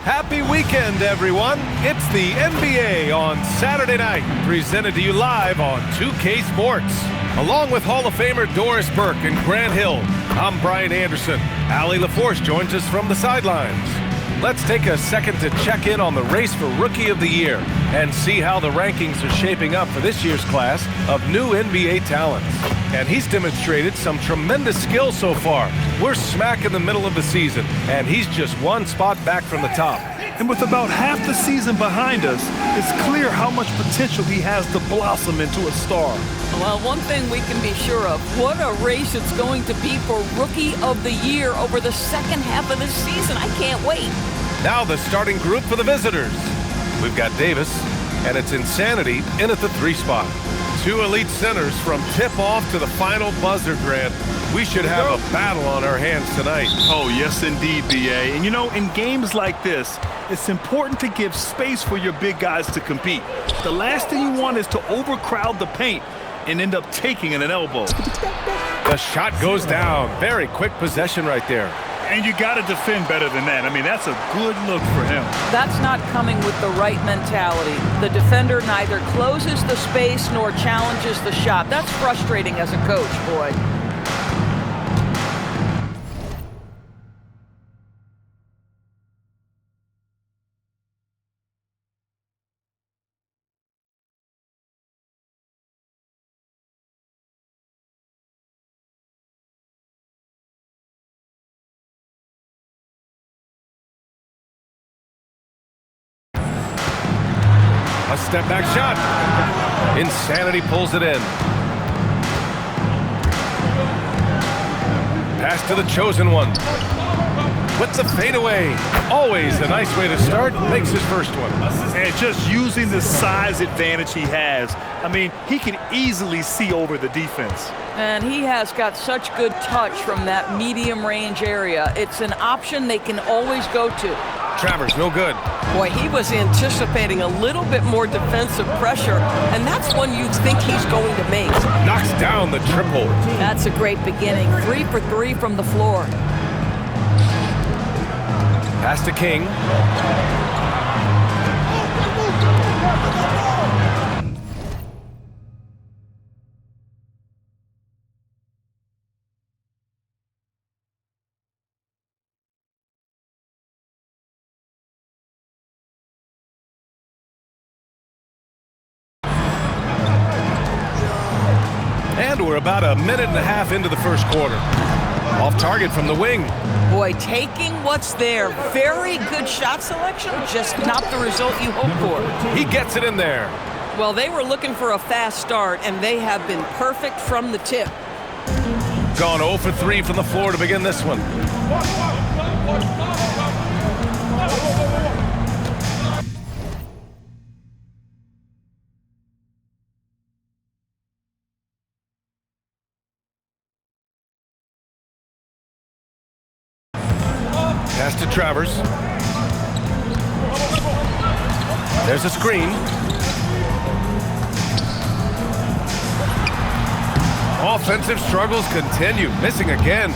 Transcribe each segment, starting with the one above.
Happy weekend, everyone. It's the NBA on Saturday night, presented to you live on 2K Sports. Along with Hall of Famer Doris Burke and Grant Hill, I'm Brian Anderson. Allie LaForce joins us from the sidelines. Let's take a second to check in on the race for Rookie of the Year and see how the rankings are shaping up for this year's class of new NBA talents. And he's demonstrated some tremendous skill so far. We're smack in the middle of the season, and he's just one spot back from the top. And with about half the season behind us, it's clear how much potential he has to blossom into a star. Well, one thing we can be sure of, what a race it's going to be for Rookie of the Year over the second half of this season. I can't wait. Now the starting group for the visitors. We've got Davis, and it's Insanity in at the 3 spot. 2 elite centers from tip-off to the final buzzer, Grant. We should have a battle on our hands tonight. Oh, yes, indeed, B.A. And, you know, in games like this, it's important to give space for your big guys to compete. The last thing you want is to overcrowd the paint and end up taking an elbow. The shot goes down. Very quick possession right there. And you got to defend better than that. I mean, that's a good look for him. That's not coming with the right mentality. The defender neither closes the space nor challenges the shot. That's frustrating as a coach, boy. A step-back shot. Insanity pulls it in. Pass to the chosen one. With the fadeaway. Always a nice way to start. Makes his first one. And just using the size advantage he has. I mean, he can easily see over the defense. And he has got such good touch from that medium range area. It's an option they can always go to. Travers, no good. Boy, he was anticipating a little bit more defensive pressure, and that's one you'd think he's going to make. Knocks down the triple. That's a great beginning. 3 for 3 from the floor. Pass to King. And we're about a minute and a half into the first quarter. Off target from the wing. Boy, taking what's there. Very good shot selection, just not the result you hope for. He gets it in there. Well, they were looking for a fast start, and they have been perfect from the tip. Gone 0 for 3 from the floor to begin this one. Pass to Travers. There's a screen. Offensive struggles continue. Missing again.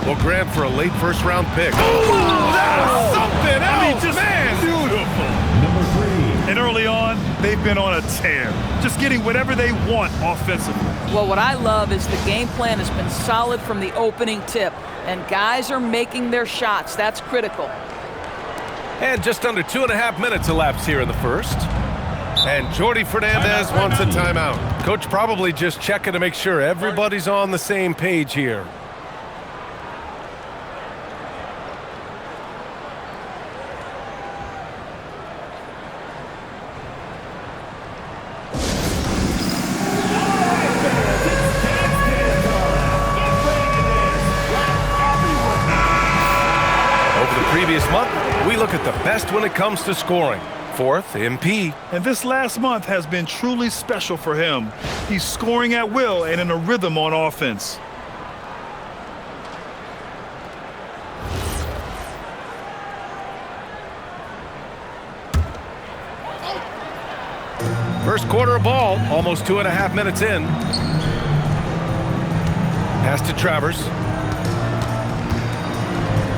Will Grant for a late first-round pick. Oh, that's something else, I mean, just man. Beautiful. And early on, they've been on a tear. Just getting whatever they want offensively. Well, what I love is the game plan has been solid from the opening tip. And guys are making their shots. That's critical. And just under 2.5 minutes elapsed here in the first. And Jordi Fernandez wants a timeout. Coach probably just checking to make sure everybody's on the same page here. Previous month, we look at the best when it comes to scoring. 4th, MP. And this last month has been truly special for him. He's scoring at will and in a rhythm on offense. First quarter of ball, almost 2.5 minutes in. Pass to Travers.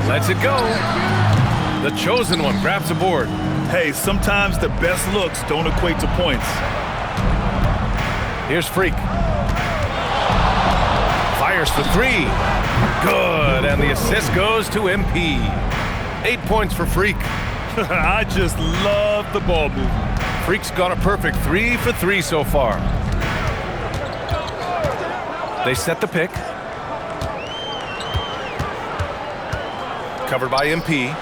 Lets it go. The chosen one grabs a board. Hey, sometimes the best looks don't equate to points. Here's Freak. Fires for three. Good, and the assist goes to MP. 8 points for Freak. I just love the ball movement. Freak's got a perfect 3 for 3 so far. They set the pick. Covered by MP.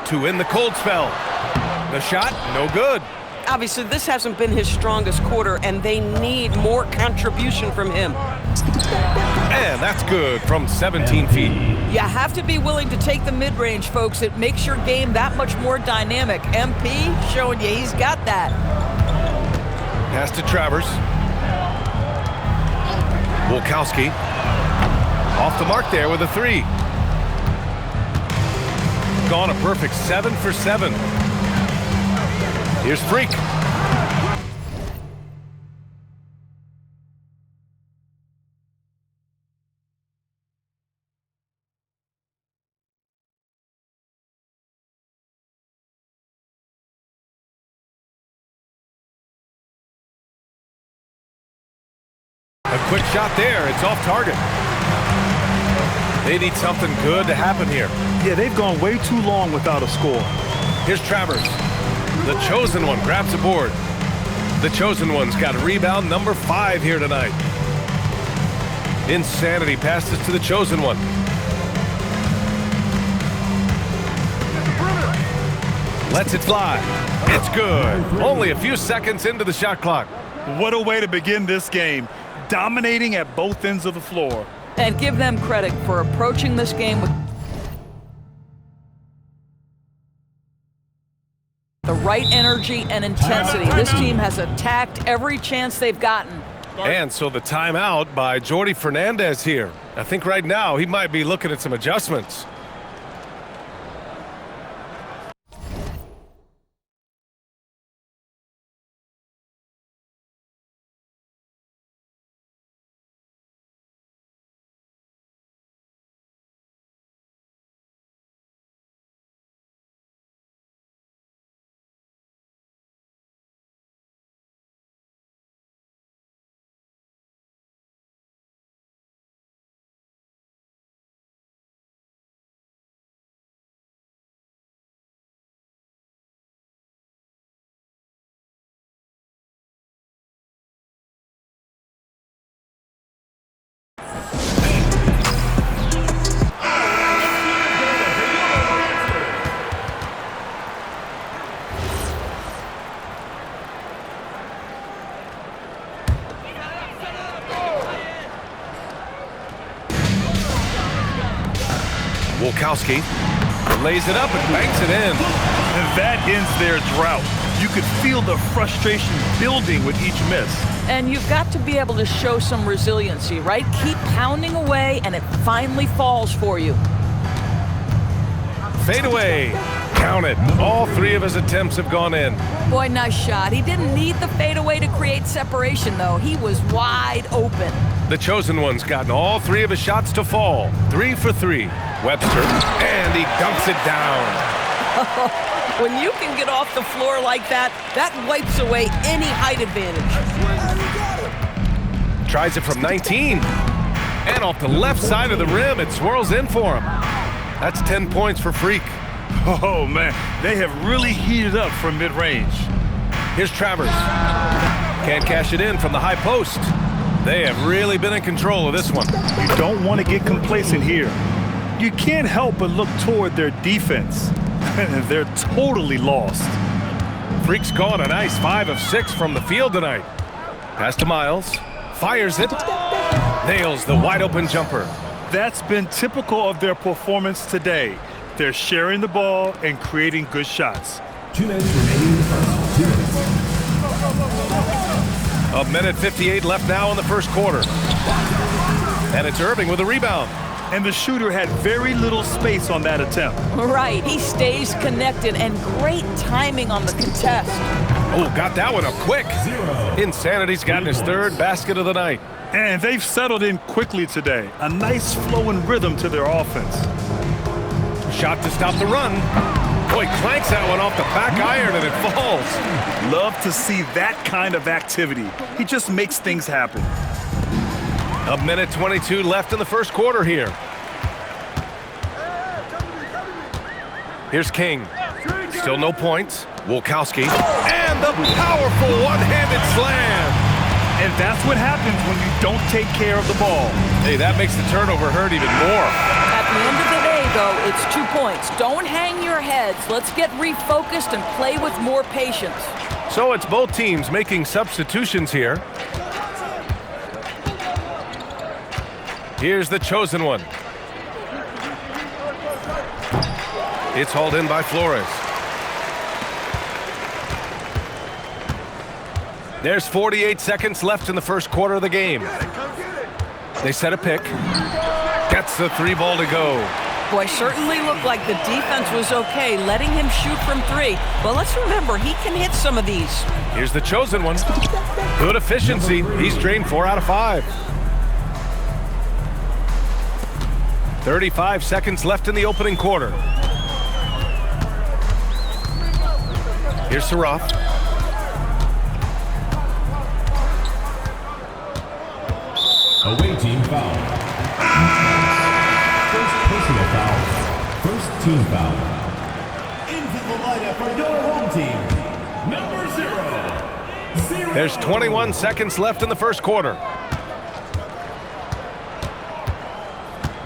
To win the cold spell. The shot, no good. Obviously, this hasn't been his strongest quarter, and they need more contribution from him. And that's good from 17 feet. You have to be willing to take the mid-range, folks. It makes your game that much more dynamic. MP showing you he's got that. Pass to Travers. Wolkowski. Off the mark there with a 3. Gone a perfect 7 for 7. Here's Freak. A quick shot there. It's off target. They need something good to happen here. Yeah, they've gone way too long without a score. Here's Travers. The chosen one grabs a board. The chosen one's got rebound number 5 here tonight. Insanity passes to the chosen one. Lets it fly. It's good. Only a few seconds into the shot clock. What a way to begin this game. Dominating at both ends of the floor. And give them credit for approaching this game with the right energy and intensity. This team has attacked every chance they've gotten. And so the timeout by Jordi Fernandez here. I think right now he might be looking at some adjustments. Wilkowski lays it up and banks it in. And that ends their drought. You could feel the frustration building with each miss. And you've got to be able to show some resiliency, right? Keep pounding away, and it finally falls for you. Fade away. Count it. All three of his attempts have gone in. Boy, nice shot. He didn't need the fadeaway to create separation, though. He was wide open. The chosen one's gotten all three of his shots to fall. 3 for 3. Webster, and he dunks it down. When you can get off the floor like that, that wipes away any height advantage. Tries it from 19. And off the left side of the rim, it swirls in for him. That's 10 points for Freak. Oh, man, they have really heated up from mid-range. Here's Travers. Can't cash it in from the high post. They have really been in control of this one. You don't want to get complacent here. You can't help but look toward their defense. They're totally lost. Freak's gone a nice 5 of 6 from the field tonight. Pass to Miles. Fires it. Nails the wide-open jumper. That's been typical of their performance today. They're sharing the ball and creating good shots. 2 minutes remaining. 2 minutes. A minute 58 left now in the first quarter. And it's Irving with a rebound. And the shooter had very little space on that attempt. Right, he stays connected, and great timing on the contest. Oh, got that one up quick. Insanity's gotten his third basket of the night. And they've settled in quickly today. A nice flowing rhythm to their offense. Shot to stop the run. Boy, clanks that one off the back iron and it falls. Love to see that kind of activity. He just makes things happen. A minute 22 left in the first quarter here. Here's King. Still no points. Wilkowski. And the powerful one-handed slam. And that's what happens when you don't take care of the ball. Hey, that makes the turnover hurt even more. At the end of the day, though, it's 2 points. Don't hang your heads. Let's get refocused and play with more patience. So it's both teams making substitutions here. Here's the chosen one. It's hauled in by Flores. There's 48 seconds left in the first quarter of the game. They set a pick. Gets the 3 ball to go. Boy, certainly looked like the defense was okay, letting him shoot from 3. But let's remember, he can hit some of these. Here's the chosen one. Good efficiency. He's drained 4 out of 5. 35 seconds left in the opening quarter. Here's Saraf. Away team foul. First personal foul. First team foul. Into the lineup for your home team. Number 0. There's 21 seconds left in the first quarter.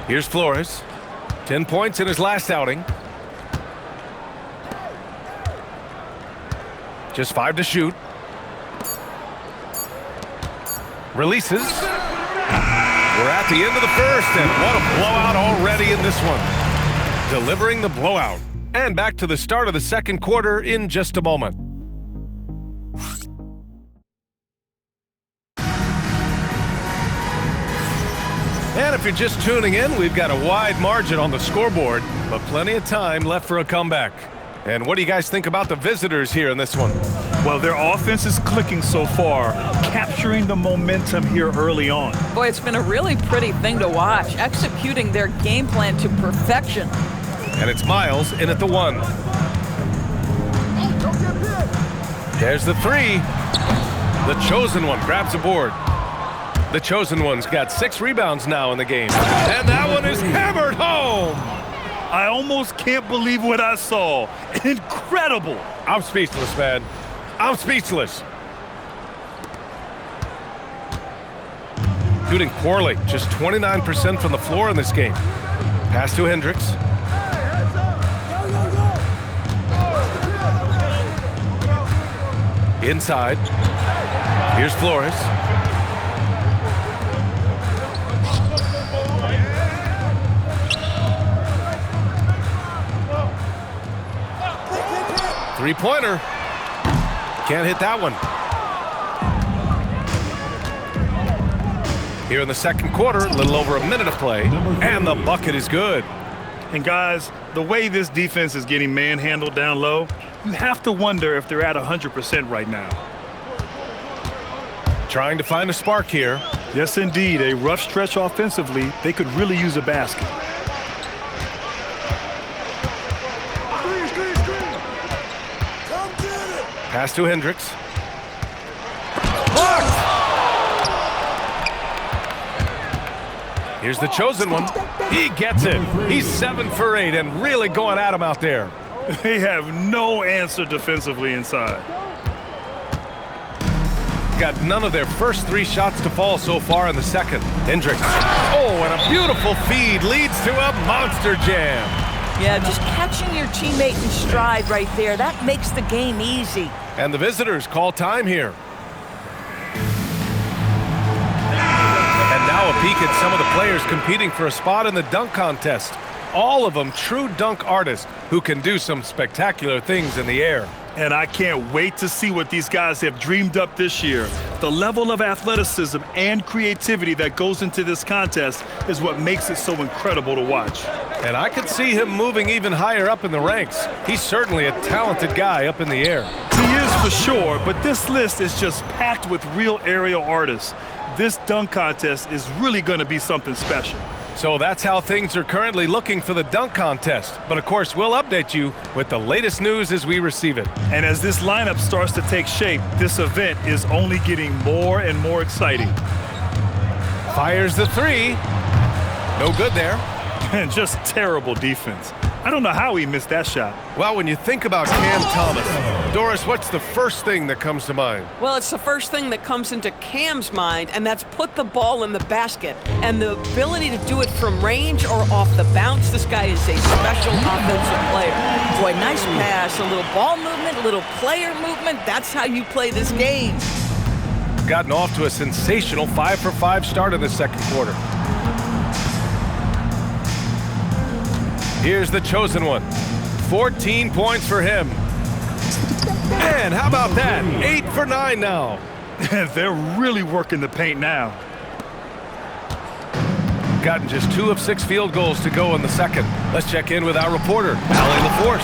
Here's Flores. 10 points in his last outing. Just 5 to shoot. Releases. We're at the end of the first, and what a blowout already in this one. Delivering the blowout. And back to the start of the second quarter in just a moment. And if you're just tuning in, we've got a wide margin on the scoreboard, but plenty of time left for a comeback. And what do you guys think about the visitors here in this one? Well, their offense is clicking so far, capturing the momentum here early on. Boy, it's been a really pretty thing to watch, executing their game plan to perfection. And it's Miles in at the 1. There's the 3. The chosen one grabs a board. The chosen one's got 6 rebounds now in the game. And that one is hammered home. I almost can't believe what I saw. Incredible. I'm speechless, man. I'm speechless. Shooting poorly, just 29% from the floor in this game. Pass to Hendricks. Inside. Here's Flores. Three-pointer. Can't hit that one. Here in the second quarter, a little over a minute of play, and the bucket is good. And guys, the way this defense is getting manhandled down low, you have to wonder if they're at 100% right now. Trying to find a spark here. Yes, indeed. A rough stretch offensively. They could really use a basket. Pass to Hendricks. Blocked! Here's the chosen one. He gets it. He's 7 for 8 and really going at him out there. They have no answer defensively inside. Got none of their first 3 shots to fall so far in the second. Hendricks. Oh, and a beautiful feed leads to a monster jam. Yeah, just catching your teammate in stride right there, that makes the game easy. And the visitors call time here. And now a peek at some of the players competing for a spot in the dunk contest. All of them true dunk artists who can do some spectacular things in the air. And I can't wait to see what these guys have dreamed up this year. The level of athleticism and creativity that goes into this contest is what makes it so incredible to watch. And I could see him moving even higher up in the ranks. He's certainly a talented guy up in the air. He is for sure, but this list is just packed with real aerial artists. This dunk contest is really going to be something special. So that's how things are currently looking for the dunk contest. But of course, we'll update you with the latest news as we receive it. And as this lineup starts to take shape, this event is only getting more and more exciting. Fires the 3. No good there. And just terrible defense. I don't know how he missed that shot. Well, when you think about Cam Thomas, Doris, what's the first thing that comes to mind? Well, it's the first thing that comes into Cam's mind, and that's put the ball in the basket. And the ability to do it from range or off the bounce, this guy is a special offensive player. Boy, nice pass, a little ball movement, a little player movement. That's how you play this game. Gotten off to a sensational 5 for 5 start in the second quarter. Here's the chosen one. 14 points for him. And how about that? 8 for 9 now. They're really working the paint now. Gotten just 2 of 6 field goals to go in the second. Let's check in with our reporter, Allie LaForce.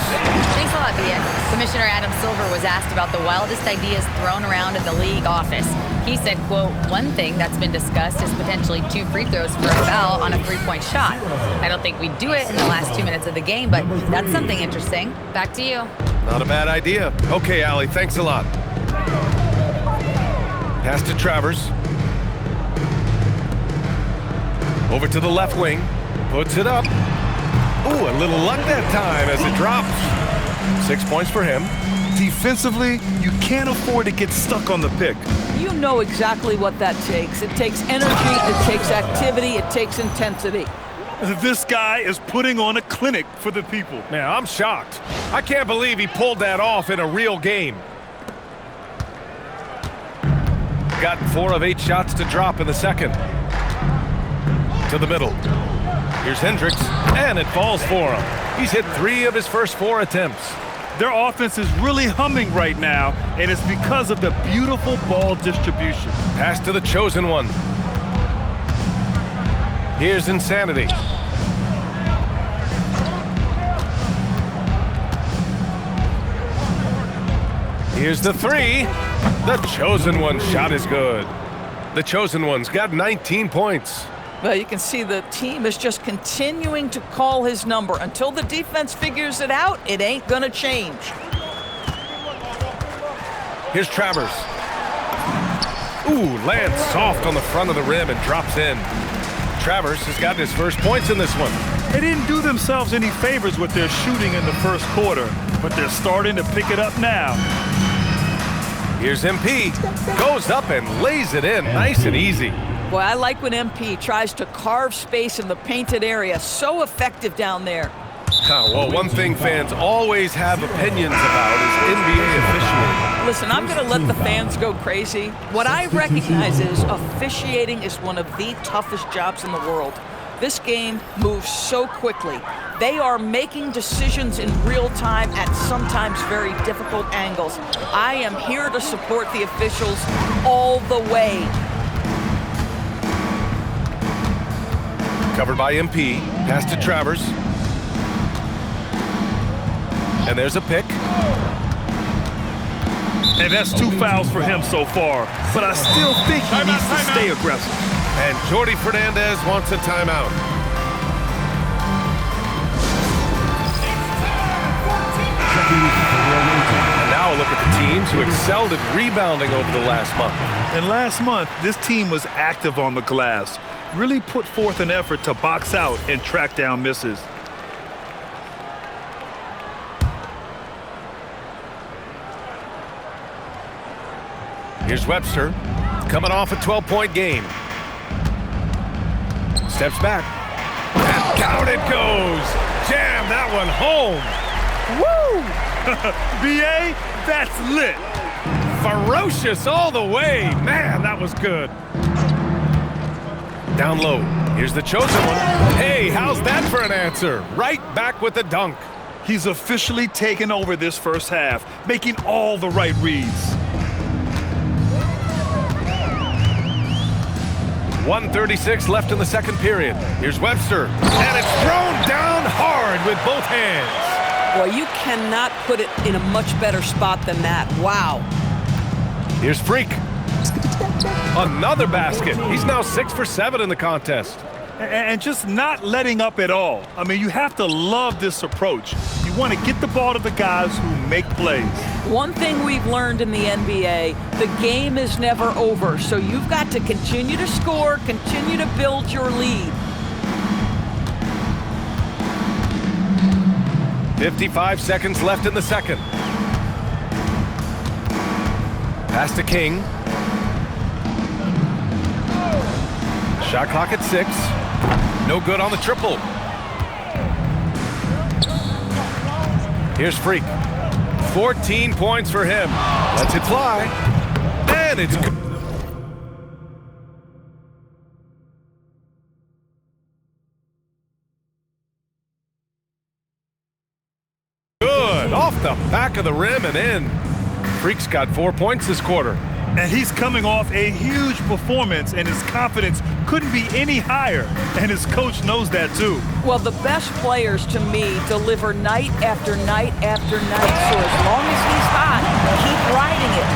Thanks a lot, BX. Commissioner Adam Silver was asked about the wildest ideas thrown around in the league office. He said, quote, one thing that's been discussed is potentially 2 free throws for a foul on a 3-point shot. I don't think we'd do it in the last 2 minutes of the game, but that's something interesting. Back to you. Not a bad idea. Okay, Allie, thanks a lot. Pass to Travers. Over to the left wing. Puts it up. Ooh, a little luck that time as it drops. 6 points for him. Defensively, you can't afford to get stuck on the pick. You know exactly what that takes. It takes energy, it takes activity, it takes intensity. This guy is putting on a clinic for the people. Man, I'm shocked. I can't believe he pulled that off in a real game. Got 4 of 8 shots to drop in the second. To the middle. Here's Hendricks, and it falls for him. He's hit 3 of his first 4 attempts. Their offense is really humming right now, and it's because of the beautiful ball distribution. Pass to the chosen one. Here's Insanity. Here's the 3. The chosen one shot is good. The chosen one's got 19 points. Well, you can see the team is just continuing to call his number. Until the defense figures it out, it ain't gonna change. Here's Travers. Ooh, lands soft on the front of the rim and drops in. Travers has gotten his first points in this one. They didn't do themselves any favors with their shooting in the first quarter, but they're starting to pick it up now. Here's MP. Goes up and lays it in nice and easy. Boy, I like when MP tries to carve space in the painted area. So effective down there. Well, one thing fans always have opinions about is NBA officiating. Listen, I'm going to let the fans go crazy. What I recognize is officiating is one of the toughest jobs in the world. This game moves so quickly. They are making decisions in real time at sometimes very difficult angles. I am here to support the officials all the way. Covered by MP. Pass to Travers. And there's a pick. And that's 2 fouls for him so far. But I still think he needs to stay aggressive. And Jordi Fernandez wants a timeout. And now a look at the teams who excelled at rebounding over the last month. And last month, this team was active on the glass. Really put forth an effort to box out and track down misses. Here's Webster, coming off a 12-point game. Steps back, and down it goes. Jam that one home. Woo! BA, that's lit. Ferocious all the way. Man, that was good. Down low, here's the chosen one. Hey, how's that for an answer? Right back with the dunk. He's officially taken over this first half, making all the right reads. 1:36 left in the second period. Here's Webster, and it's thrown down hard with both hands. Boy, you cannot put it in a much better spot than that. Wow. Here's Freak. Another basket. He's now 6 for 7 in the contest. And just not letting up at all. I mean, you have to love this approach. You want to get the ball to the guys who make plays. One thing we've learned in the NBA, the game is never over, so you've got to continue to score, continue to build your lead. 55 seconds left in the second. Pass to King. Shot clock at 6. No good on the triple. Here's Freak. 14 points for him. Lets it fly. And it's good. Good. Off the back of the rim and in. Freak's got 4 points this quarter. And he's coming off a huge performance, and his confidence couldn't be any higher. And his coach knows that too. Well, the best players to me deliver night after night after night. So as long as he's hot, keep riding it.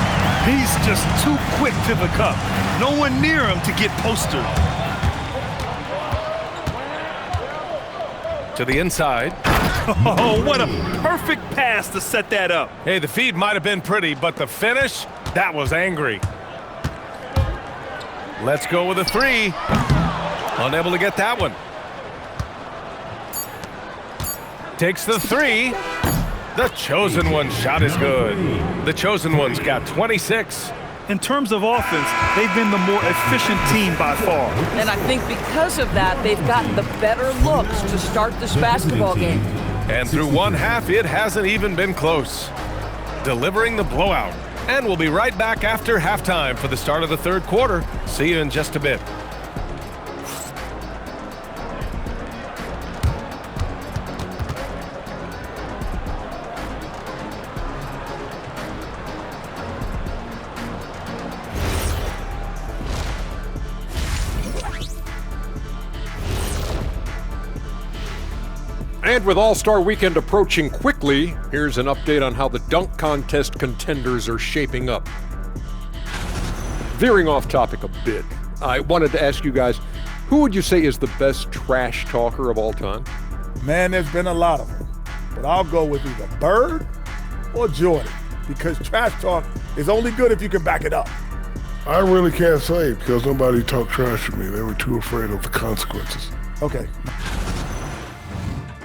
He's just too quick to the cup. No one near him to get postered. To the inside. Oh, what a perfect pass to set that up. Hey, the feed might have been pretty, but the finish, that was angry. Let's go with a 3. Unable to get that one. Takes the 3. The chosen one shot is good. The chosen one's got 26. In terms of offense, they've been the more efficient team by far. And I think because of that, they've gotten the better looks to start this basketball game. And through one half, it hasn't even been close. Delivering the blowout. And we'll be right back after halftime for the start of the third quarter. See you in just a bit. And with All-Star Weekend approaching quickly, here's an update on how the dunk contest contenders are shaping up. Veering off topic a bit, I wanted to ask you guys, who would you say is the best trash talker of all time? Man, there's been a lot of them, but I'll go with either Bird or Jordan, because trash talk is only good if you can back it up. I really can't say because nobody talked trash to me. They were too afraid of the consequences. Okay.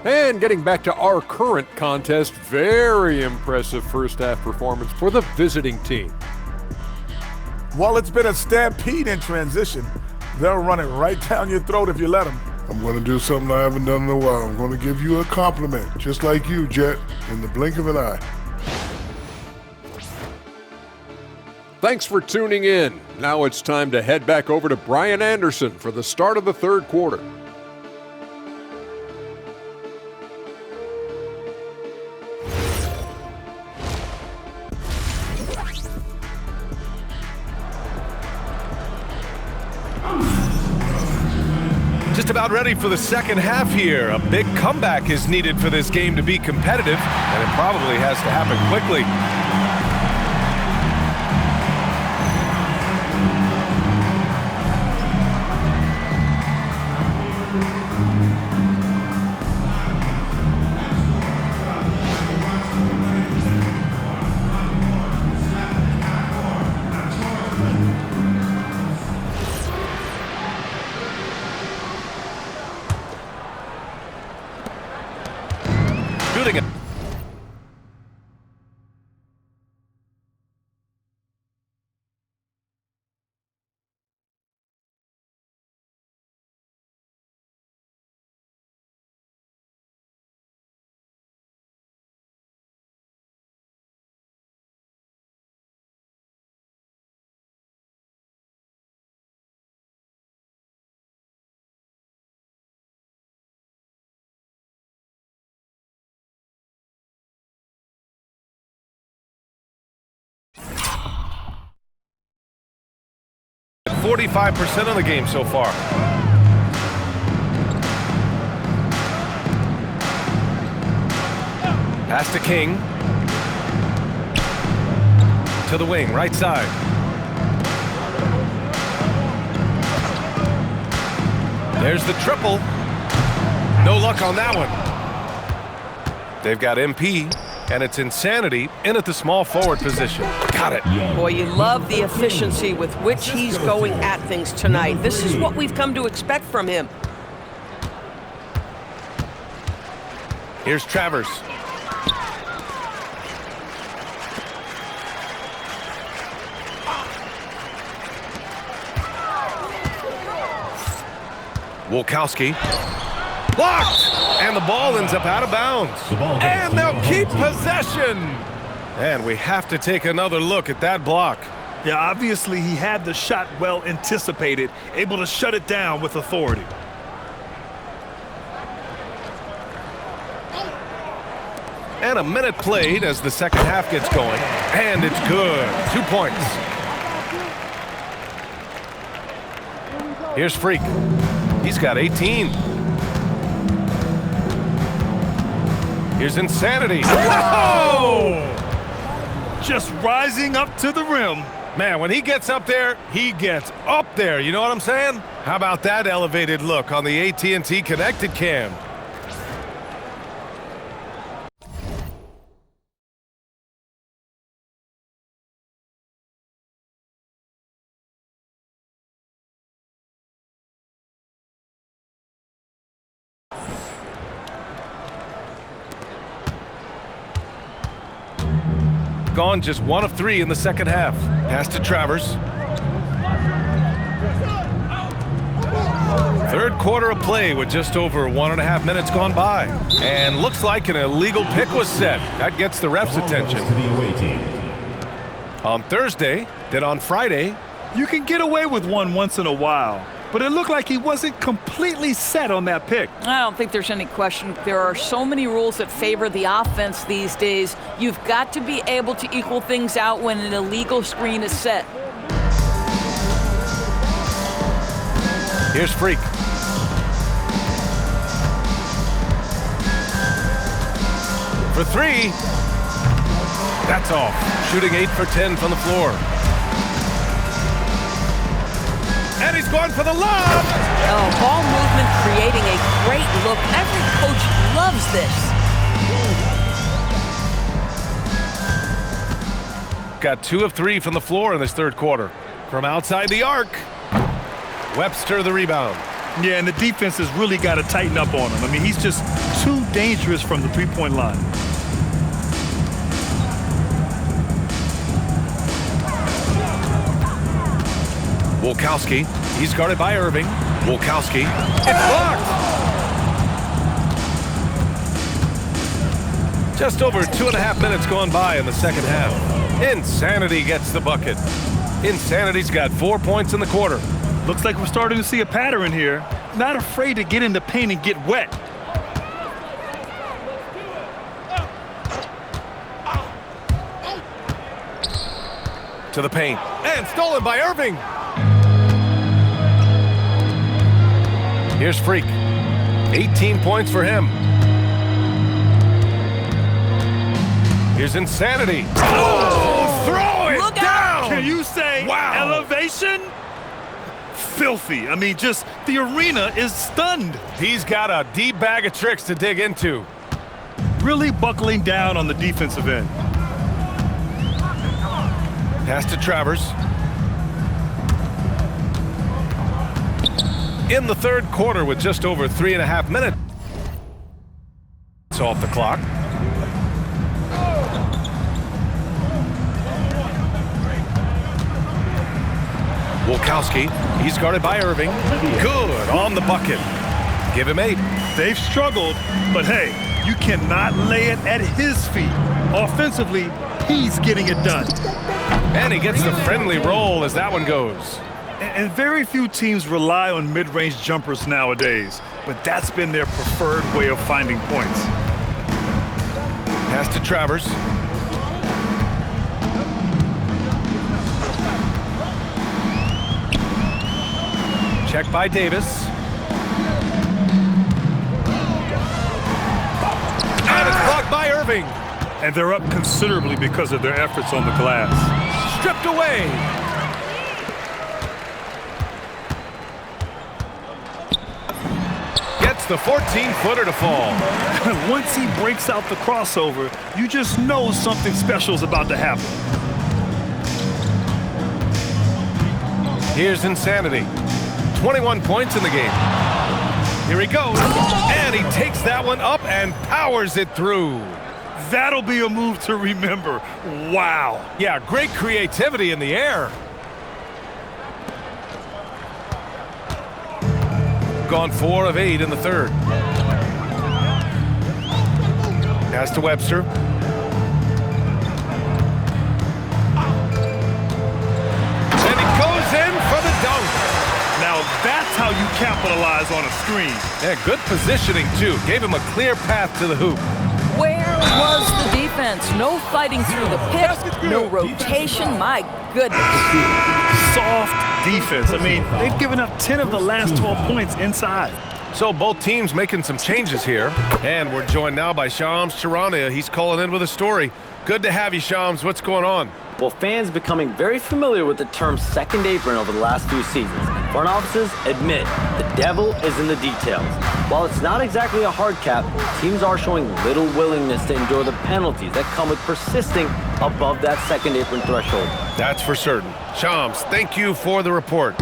And getting back to our current contest, very impressive first half performance for the visiting team. Well, it's been a stampede in transition. They'll run it right down your throat if you let them. I'm going to do something I haven't done in a while. I'm going to give you a compliment, just like you, Jet, in the blink of an eye. Thanks for tuning in. Now it's time to head back over to Brian Anderson for the start of the third quarter. Just about ready for the second half here. A big comeback is needed for this game to be competitive, and it probably has to happen quickly. Shooting it. At 45% of the game so far. Pass to King. To the wing, right side. There's the triple. No luck on that one. They've got MP, and it's Insanity in at the small forward position. Got it. Boy, you love the efficiency with which he's going at things tonight. This is what we've come to expect from him. Here's Travers. Wolkowski. Blocked! And the ball ends up out of bounds. And they'll keep possession. And we have to take another look at that block. Yeah, obviously he had the shot well anticipated, able to shut it down with authority. And a minute played as the second half gets going. And it's good. 2 points. Here's Freak. He's got 18. Here's Insanity. Whoa! Just rising up to the rim. Man, when he gets up there, he gets up there. You know what I'm saying? How about that elevated look on the AT&T Connected Cam? Gone just 1 of 3 in the second half. Pass to Travers. Third quarter of play with just over 1.5 minutes gone by. And looks like an illegal pick was set. That gets the ref's attention. On Thursday, then on Friday. You can get away with one once in a while, but it looked like he wasn't completely set on that pick. I don't think there's any question. There are so many rules that favor the offense these days. You've got to be able to equal things out when an illegal screen is set. Here's Freak. for three. That's off. Shooting 8 for 10 from the floor. And he's going for the lob. Oh, ball movement creating a great look. Every coach loves this. Got 2 of 3 from the floor in this third quarter. From outside the arc, Webster the rebound. Yeah, and the defense has really got to tighten up on him. I mean, he's just too dangerous from the three-point line. Wolkowski, he's guarded by Irving. Wolkowski, it's blocked. Just over 2.5 minutes gone by in the second half. Insanity gets the bucket. Insanity's got 4 points in the quarter. Looks like we're starting to see a pattern here. Not afraid to get in the paint and get wet. To the paint. And stolen by Irving. Here's Freak. 18 points for him. Here's Insanity. Oh, throw it down. Can you say elevation? Filthy. I mean, just the arena is stunned. He's got a deep bag of tricks to dig into. Really buckling down on the defensive end. Pass to Travers. In the third quarter with just over 3.5 minutes. It's off the clock. Wolkowski, he's guarded by Irving. Good on the bucket. Give him 8. They've struggled, but hey, you cannot lay it at his feet. Offensively, he's getting it done. And he gets the friendly roll as that one goes. And very few teams rely on mid-range jumpers nowadays, but that's been their preferred way of finding points. Pass to Travers. Check by Davis. And it's blocked by Irving. And they're up considerably because of their efforts on the glass. Stripped away. Gets the 14-footer to fall. Once he breaks out the crossover, you just know something special is about to happen. Here's Insanity. 21 points in the game. Here he goes. And he takes that one up and powers it through. That'll be a move to remember. Wow. Yeah, great creativity in the air. Gone 4 of 8 in the third. Pass to Webster. And he goes in for the dunk. Now that's how you capitalize on a screen. Yeah, good positioning too. Gave him a clear path to the hoop. Where was the defense? No fighting through the pit, no rotation. My goodness. Soft defense. I mean, they've given up 10 of the last 12 points inside. So both teams making some changes here. And we're joined now by Shams Charania. He's calling in with a story. Good to have you, Shams. What's going on? Well, fans becoming very familiar with the term second apron over the last few seasons. Front offices admit the devil is in the details. While it's not exactly a hard cap, teams are showing little willingness to endure the penalties that come with persisting above that second apron threshold. That's for certain. Shams, thank you for the report.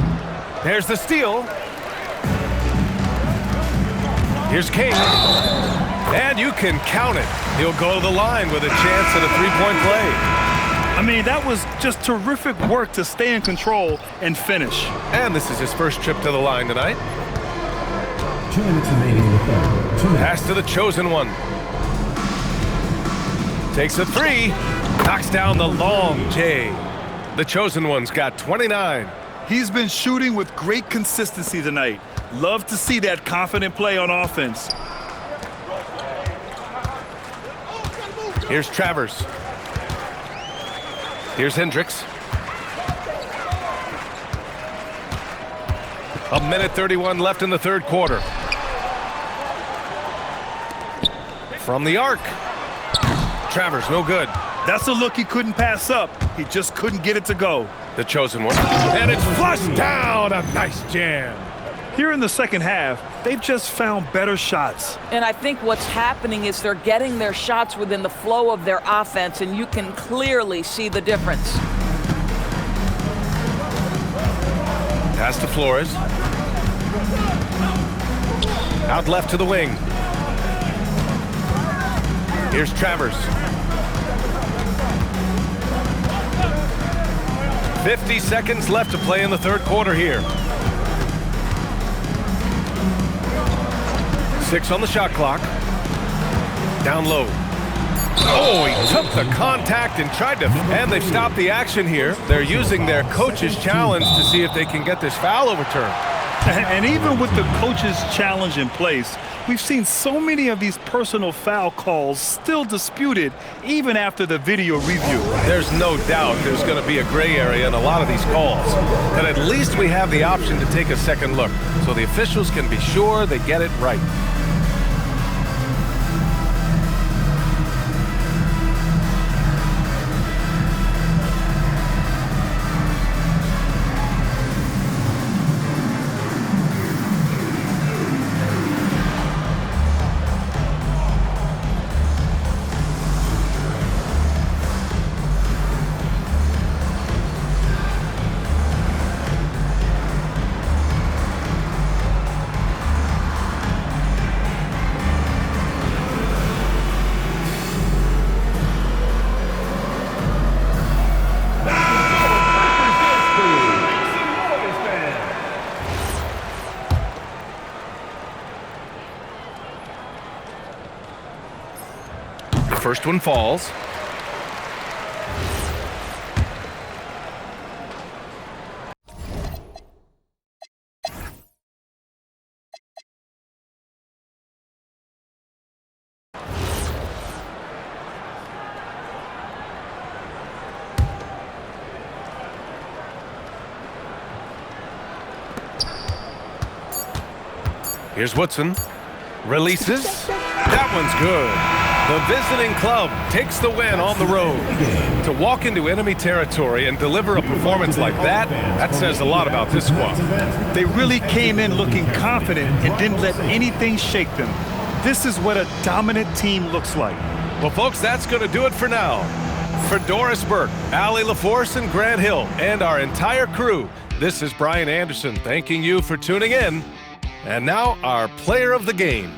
There's the steal. Here's King. And you can count it. He'll go to the line with a chance at a three-point play. I mean, that was just terrific work to stay in control and finish. And this is his first trip to the line tonight. 2 minutes remaining in the third. Pass to the chosen one. Takes a 3. Knocks down the long J. The chosen one's got 29. He's been shooting with great consistency tonight. Love to see that confident play on offense. Here's Travers. Here's Hendricks. A minute 31 left in the third quarter. From the arc. Travers, no good. That's a look he couldn't pass up. He just couldn't get it to go. The chosen one. And it's flushed down. A nice jam. Here in the second half, they've just found better shots. And I think what's happening is they're getting their shots within the flow of their offense, and you can clearly see the difference. Pass to Flores. Out left to the wing. Here's Travers. 50 seconds left to play in the third quarter here. 6 on the shot clock. Down low. Oh, he took the contact and tried to, and they've stopped the action here. They're using their coach's challenge to see if they can get this foul overturned. And even with the coach's challenge in place, we've seen so many of these personal foul calls still disputed even after the video review. There's no doubt there's going to be a gray area in a lot of these calls. But at least we have the option to take a second look so the officials can be sure they get it right. First one falls. Here's Woodson. Releases. That one's good. The visiting club takes the win on the road. To walk into enemy territory and deliver a performance like that, that says a lot about this squad. They really came in looking confident and didn't let anything shake them. This is what a dominant team looks like. Well, folks, that's going to do it for now. For Doris Burke, Allie LaForce, and Grant Hill, and our entire crew, this is Brian Anderson thanking you for tuning in. And now, our player of the game.